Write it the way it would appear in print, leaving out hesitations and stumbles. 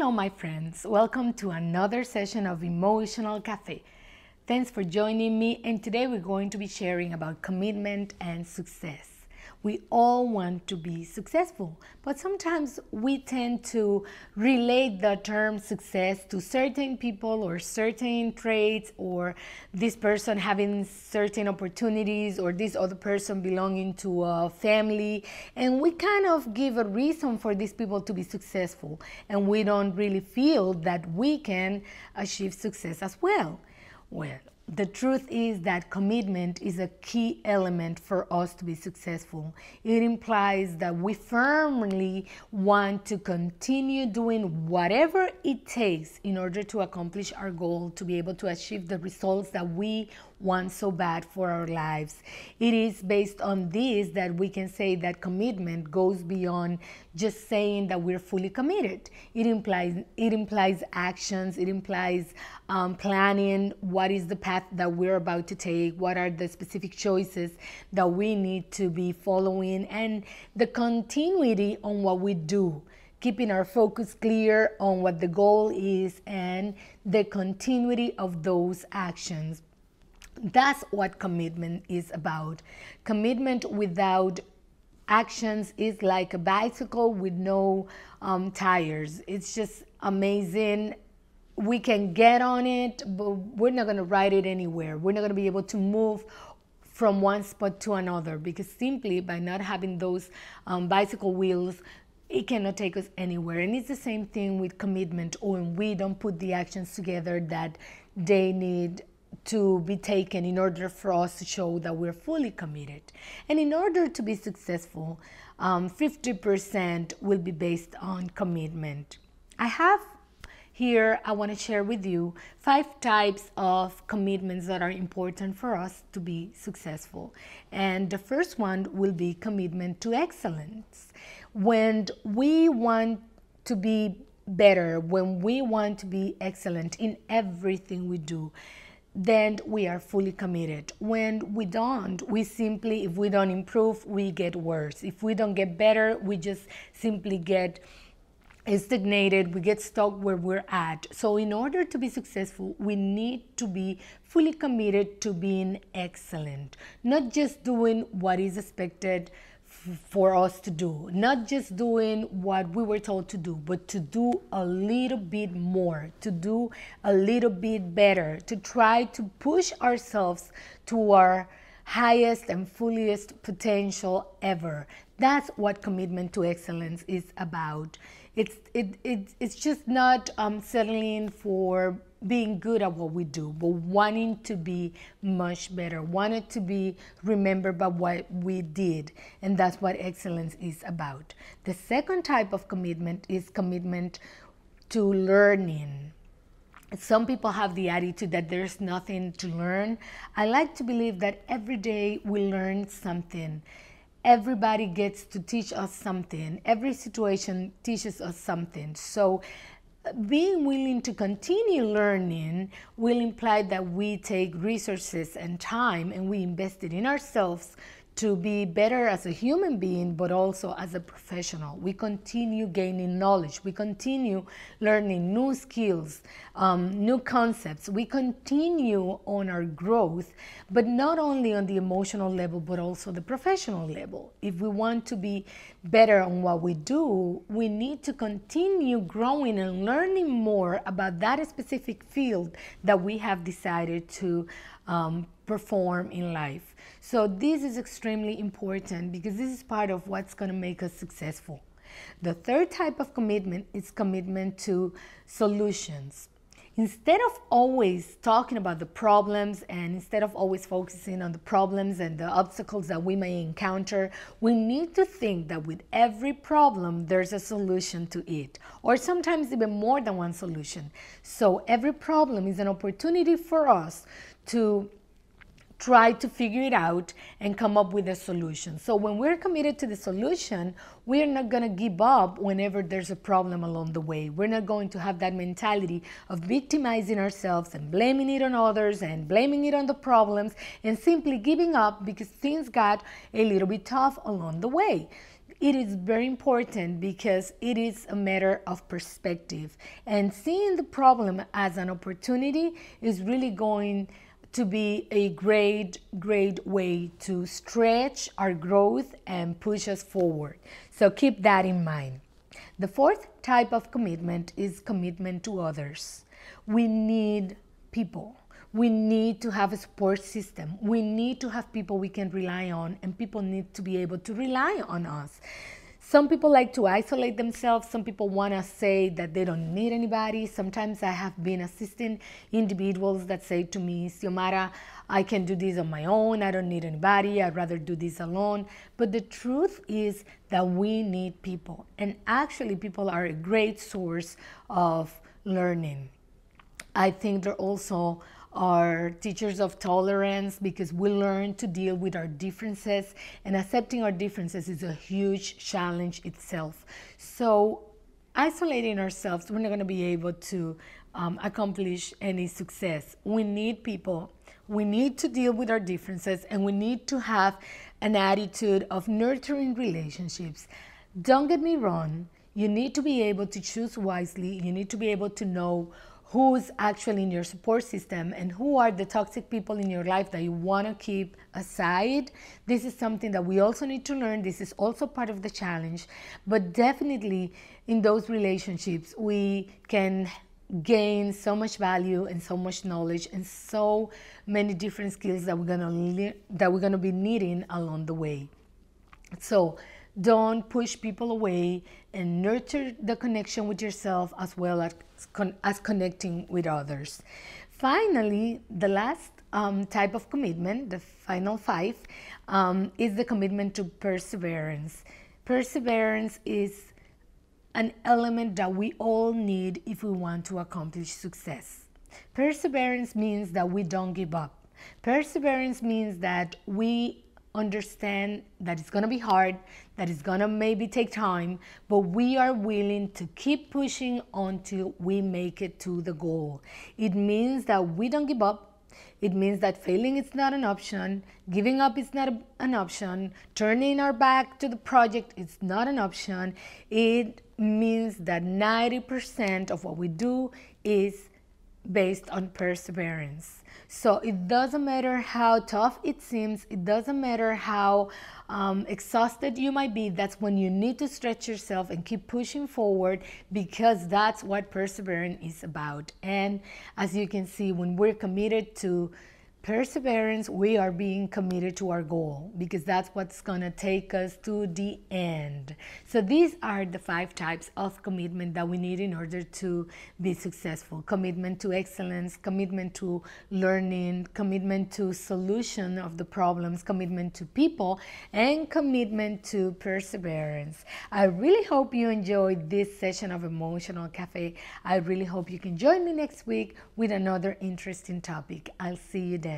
Hello, my friends. Welcome to another session of Emotional Café. Thanks for joining me, and today we're going to be sharing about commitment and success. We all want to be successful, but sometimes we tend to relate the term success to certain people or certain traits, or this person having certain opportunities, or this other person belonging to a family, and we kind of give a reason for these people to be successful, and we don't really feel that we can achieve success as well. Well, the truth is that commitment is a key element for us to be successful. It implies that we firmly want to continue doing whatever it takes in order to accomplish our goal, to be able to achieve the results that we want so bad for our lives. It is based on this that we can say that commitment goes beyond just saying that we're fully committed. It implies actions. It implies planning. What is the path that we're about to take? What are the specific choices that we need to be following? And the continuity on what we do, keeping our focus clear on what the goal is and the continuity of those actions. That's what commitment is about. Commitment without actions is like a bicycle with no tires. It's just amazing. We can get on it, but we're not going to ride it anywhere. We're not going to be able to move from one spot to another, because simply by not having those bicycle wheels, it cannot take us anywhere. And it's the same thing with commitment, when we don't put the actions together that they need to be taken in order for us to show that we're fully committed. And in order to be successful, 50% will be based on commitment. I want to share with you 5 types of commitments that are important for us to be successful. And the first one will be commitment to excellence. When we want to be better, when we want to be excellent in everything we do, then we are fully committed. When we don't, if we don't improve, we get worse. If we don't get better, we just simply get stagnated, we get stuck where we're at. So in order to be successful, we need to be fully committed to being excellent, not just doing what is expected for us to do, not just doing what we were told to do, but to do a little bit more, to do a little bit better, to try to push ourselves to our highest and fullest potential ever. That's what commitment to excellence is about. It's just not settling for being good at what we do, but wanting to be much better, wanting to be remembered by what we did. And that's what excellence is about. The second type of commitment is commitment to learning. Some people have the attitude that there's nothing to learn. I like to believe that every day we learn something. Everybody gets to teach us something. Every situation teaches us something. So being willing to continue learning will imply that we take resources and time and we invest it in ourselves to be better as a human being, but also as a professional. We continue gaining knowledge. We continue learning new skills, new concepts. We continue on our growth, but not only on the emotional level, but also the professional level. If we want to be better on what we do, we need to continue growing and learning more about that specific field that we have decided to perform in life. So this is extremely important, because this is part of what's going to make us successful. The third type of commitment is commitment to solutions. Instead of always talking about the problems, and instead of always focusing on the problems and the obstacles that we may encounter, we need to think that with every problem there's a solution to it, or sometimes even more than one solution. So every problem is an opportunity for us to try to figure it out and come up with a solution. So when we're committed to the solution, we're not going to give up whenever there's a problem along the way. We're not going to have that mentality of victimizing ourselves and blaming it on others and blaming it on the problems and simply giving up because things got a little bit tough along the way. It is very important because it is a matter of perspective. And seeing the problem as an opportunity is really going to be a great way to stretch our growth and push us forward. So keep that in mind. The fourth type of commitment is commitment to others. We need people. We need to have a support system. We need to have people we can rely on, and people need to be able to rely on us. Some people like to isolate themselves. Some people want to say that they don't need anybody. Sometimes I have been assisting individuals that say to me, Xiomara, I can do this on my own. I don't need anybody. I'd rather do this alone. But the truth is that we need people. And actually, people are a great source of learning. I think they're also are teachers of tolerance because we learn to deal with our differences, and accepting our differences is a huge challenge itself. So isolating ourselves, we're not going to be able to accomplish any success. We need people. We need to deal with our differences, and we need to have an attitude of nurturing relationships. Don't get me wrong. You need to be able to choose wisely. You need to be able to know who's actually in your support system and who are the toxic people in your life that you want to keep aside. This is something that we also need to learn. This is also part of the challenge. But definitely in those relationships, we can gain so much value and so much knowledge and so many different skills that we're gonna be needing along the way. So don't push people away, and nurture the connection with yourself as well as connecting with others. Finally, the last type of commitment, the final five, is the commitment to perseverance. Perseverance is an element that we all need if we want to accomplish success. Perseverance means that we don't give up. Perseverance means that we understand that it's going to be hard, that it's going to maybe take time, but we are willing to keep pushing until we make it to the goal. It means that we don't give up. It means that failing is not an option, giving up is not an option, turning our back to the project is not an option. It means that 90% of what we do is based on perseverance. So it doesn't matter how tough it seems, it doesn't matter how exhausted you might be. That's when you need to stretch yourself and keep pushing forward, because that's what perseverance is about. And as you can see, when we're committed to perseverance, we are being committed to our goal, because that's what's going to take us to the end. So these are the 5 types of commitment that we need in order to be successful. Commitment to excellence, commitment to learning, commitment to solution of the problems, commitment to people, and commitment to perseverance. I really hope you enjoyed this session of Emotional Cafe. I really hope you can join me next week with another interesting topic. I'll see you then.